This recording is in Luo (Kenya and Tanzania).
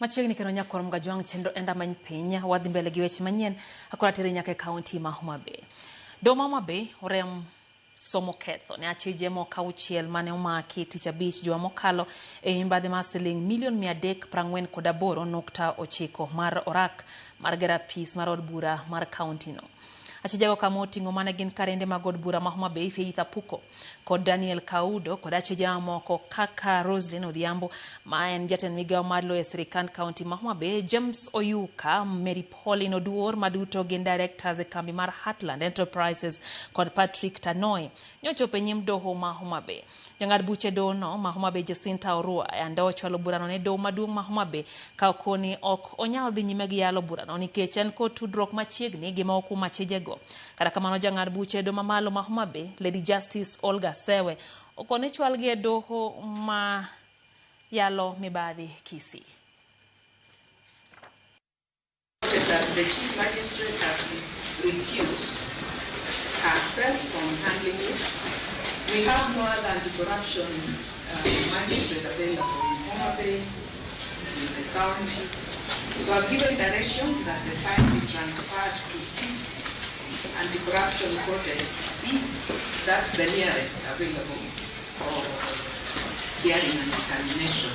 Machiegni kendo nyakor mga jwang chenro enda many piny wadhi mbele gi weche manyien akora tere nyaka e kaunti ma Homabay. Doho ma Homabay orem somo ketho ne achije moko auchiel mane omaki tich abich juma mokalo e mibadhi mar siling milion 348.9 mar orak mar gero apis mar od bura mar kaunti no. Achijego kama oting'o mane gin karende mag od bura ma Homabay Faith Apuko kod Daniel Kaudo kod achije moko kaka Roslyn Odhiambo ma en jatend migawo mar lo e sirikand kaunti ma Homabay, James Oyuka, Mary Pauline Oduor maduto gin directors e kambi mar Heartland Enterprises kod Patrick Tanoi nyochopo e nyim doho ma Homabay. Jang'ad buche doho no ma Homabay Jacinta Orua ande ochwalo burano ne doho maduong' ma Homabay ka okoni ok onyal dhi nyime gi yalo burano nikech en kod tudruok machiegni gi ma okum achijego. Kata kamano jang'ad buche doho mamalo ma Homabay, Lady Justice Olga Sewe okone chwal gi e doho ma yalo mibadhi Kisii. That the Chief Magistrate has recused herself from handling it. We have no other anti-corruption magistrate available in Homabay, in the county. So I've given directions that the file be transferred to Kisii, Anti-Corruption Court at Kisii. That's the nearest available for hearing and determination.